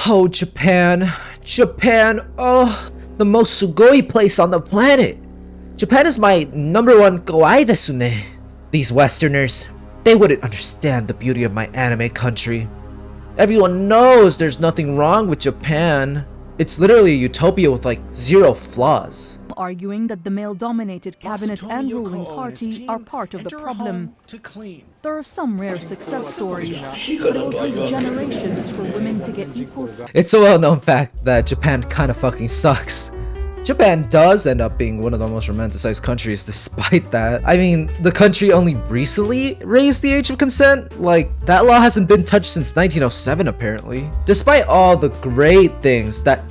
Oh, Japan. Japan. Oh, the most sugoi place on the planet. Japan is my #1 kawaii desu ne. These Westerners, they wouldn't understand the beauty of my anime country. Everyone knows there's nothing wrong with Japan. It's literally a utopia with like 0 flaws. Arguing that the male-dominated cabinet and ruling party are part of the problem. There are some rare success stories, but it will take generations for women to get equal. It's a well-known fact that Japan kind of fucking sucks. Japan does end up being one of the most romanticized countries despite that. I mean, the country only recently raised the age of consent. Like, that law hasn't been touched since 1907 apparently. Despite all the great things that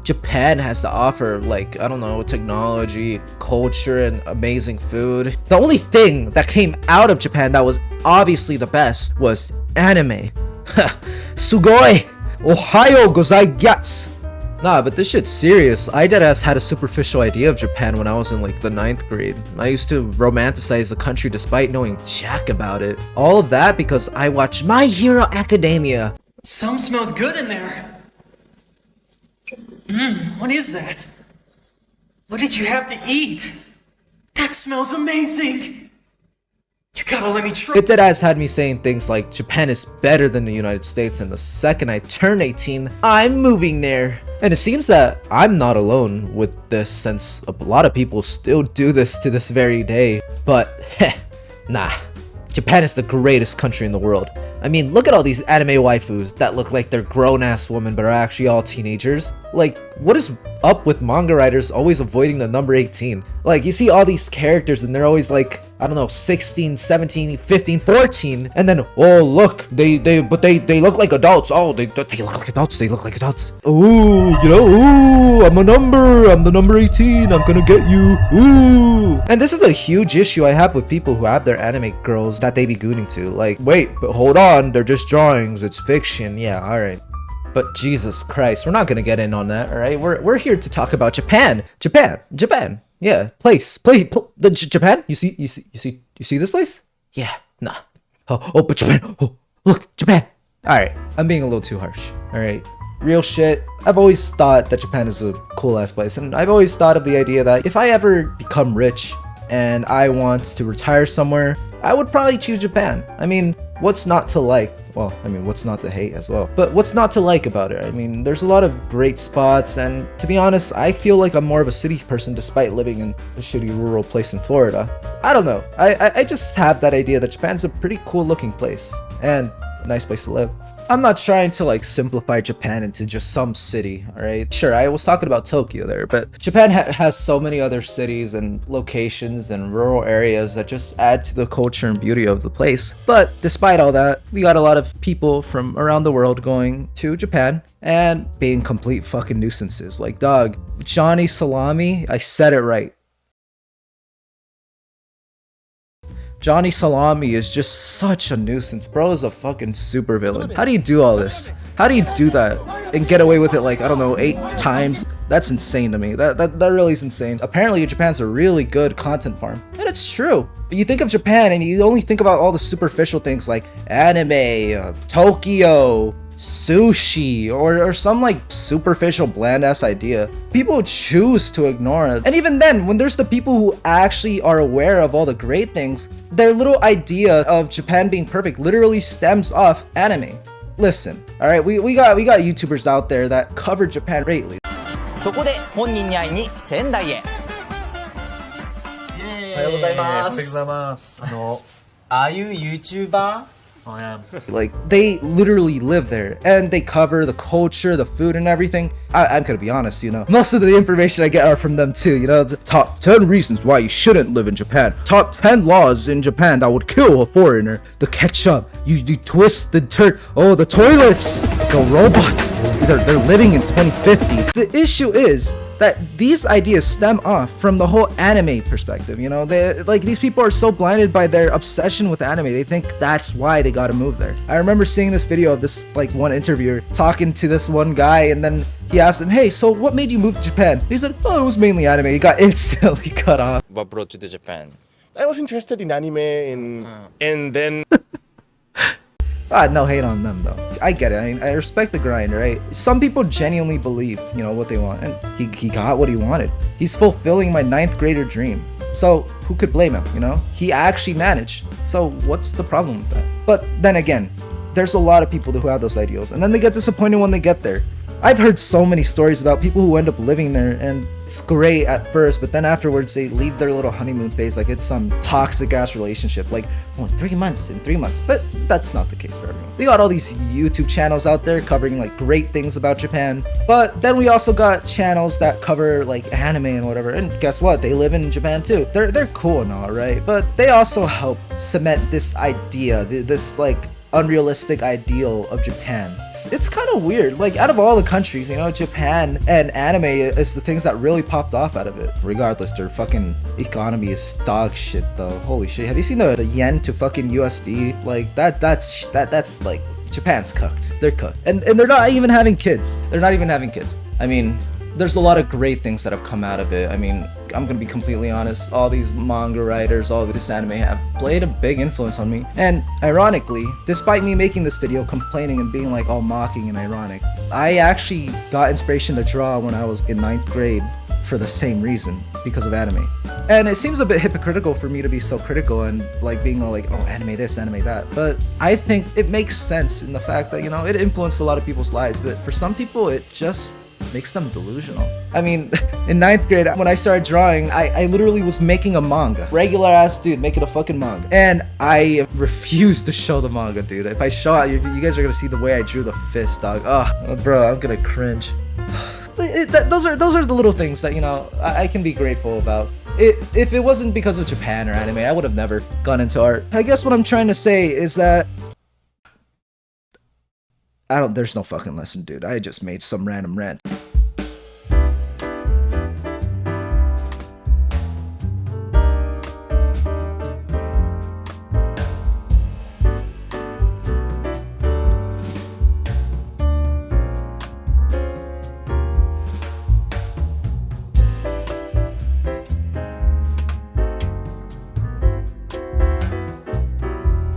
Japan has to offer, like, I don't know, technology, culture, and amazing food, the only thing that came out of Japan that was obviously the best was anime. Sugoi! Ohayo gozaimasu! Nah, but this shit's serious. I deadass had a superficial idea of Japan when I was in like the 9th grade. I used to romanticize the country despite knowing jack about it. All of that because I watched My Hero Academia. Some smells good in there. What is that? What did you have to eat? That smells amazing. You gotta let me try. It deadass had me saying things like Japan is better than the United States, and the second I turn 18, I'm moving there. And it seems that I'm not alone with this, since a lot of people still do this to this very day. But nah, Japan is the greatest country in the world. I mean, look at all these anime waifus that look like they're grown-ass women but are actually all teenagers. Like, what is up with manga writers always avoiding the number 18? Like, you see all these characters and they're always like, I don't know, 16, 17, 15, 14, and then, oh look, they look like adults. Oh, they look like adults. They look like adults. Ooh, you know, ooh, I'm the number 18. I'm gonna get you. Ooh. And this is a huge issue I have with people who have their anime girls that they be gooning to. Like, wait, but hold on, they're just drawings. It's fiction. Yeah, all right. But Jesus Christ, we're not gonna get in on that, all right? We're here to talk about Japan. Japan. Yeah, Japan. You see this place? Yeah, nah. Oh, but Japan. Oh, look, Japan. All right, I'm being a little too harsh. All right, real shit. I've always thought that Japan is a cool ass place, and I've always thought of the idea that if I ever become rich and I want to retire somewhere, I would probably choose Japan. I mean, what's not to like? Well, I mean, what's not to hate as well? But what's not to like about it? I mean, there's a lot of great spots, and to be honest, I feel like I'm more of a city person despite living in a shitty rural place in Florida. I don't know. I just have that idea that Japan's a pretty cool looking place and a nice place to live. I'm not trying to like simplify Japan into just some city, alright? Sure, I was talking about Tokyo there, but Japan has so many other cities and locations and rural areas that just add to the culture and beauty of the place. But despite all that, we got a lot of people from around the world going to Japan and being complete fucking nuisances. Like, dog, Johnny Salami, I said it right. Johnny Salami is just such a nuisance. Bro is a fucking supervillain. How do you do all this? How do you do that and get away with it like, I don't know, 8 times? That's insane to me. That really is insane. Apparently Japan's a really good content farm. And it's true. But you think of Japan and you only think about all the superficial things like anime, Tokyo, sushi, or some like superficial bland ass idea. People choose to ignore it. And even then, when there's the people who actually are aware of all the great things, their little idea of Japan being perfect literally stems off anime. Listen, alright, we got YouTubers out there that cover Japan greatly. そこで本人に会いに仙台へ。おはようございます。おはようございます。Are you YouTuber? I am. Like, they literally live there and they cover the culture, the food, and everything. I'm gonna be honest, you know, most of the information I get are from them too, you know. It's top 10 reasons why you shouldn't live in Japan, top 10 laws in Japan that would kill a foreigner, the ketchup, you twist the oh, the toilets, the robots, they're living in 2050. The issue is that these ideas stem off from the whole anime perspective, you know. They like, these people are so blinded by their obsession with anime, they think that's why they gotta move there. I remember seeing this video of this like one interviewer talking to this one guy, and then he asked him, hey, so what made you move to Japan? He said, oh, it was mainly anime. He got instantly cut off. What brought you to Japan? I was interested in anime and then No hate on them though. I get it. I mean, I respect the grind, right? Some people genuinely believe, you know, what they want, and he got what he wanted. He's fulfilling my 9th grader dream. So who could blame him, you know? He actually managed. So what's the problem with that? But then again, there's a lot of people who have those ideals, and then they get disappointed when they get there. I've heard so many stories about people who end up living there, and it's great at first, but then afterwards they leave their little honeymoon phase like it's some toxic ass relationship, like, oh, in 3 months, but that's not the case for everyone. We got all these YouTube channels out there covering like great things about Japan, but then we also got channels that cover like anime and whatever, and guess what, they live in Japan too. They're cool and all, right? But they also help cement this idea, this like unrealistic ideal of Japan. It's kind of weird. Like, out of all the countries, you know, Japan and anime is the things that really popped off out of it. Regardless, their fucking economy is dog shit though. Holy shit. Have you seen the yen to fucking USD? Like, that's like, Japan's cooked. They're cooked. And they're not even having kids. I mean, there's a lot of great things that have come out of it. I mean, I'm gonna be completely honest, all these manga writers, all of this anime have played a big influence on me. And ironically, despite me making this video complaining and being like all mocking and ironic, I actually got inspiration to draw when I was in 9th grade for the same reason, because of anime. And it seems a bit hypocritical for me to be so critical and like being all like, oh, anime this, anime that. But I think it makes sense in the fact that, you know, it influenced a lot of people's lives, but for some people it just makes them delusional. I mean, in 9th grade, when I started drawing, I literally was making a manga. Regular ass dude making a fucking manga. And I refused to show the manga, dude. If I show it, you guys are gonna see the way I drew the fist, dog. Oh, bro, I'm gonna cringe. Those are the little things that, you know, I can be grateful about. If it wasn't because of Japan or anime, I would have never gone into art. I guess what I'm trying to say is that there's no fucking lesson, dude. I just made some random rant.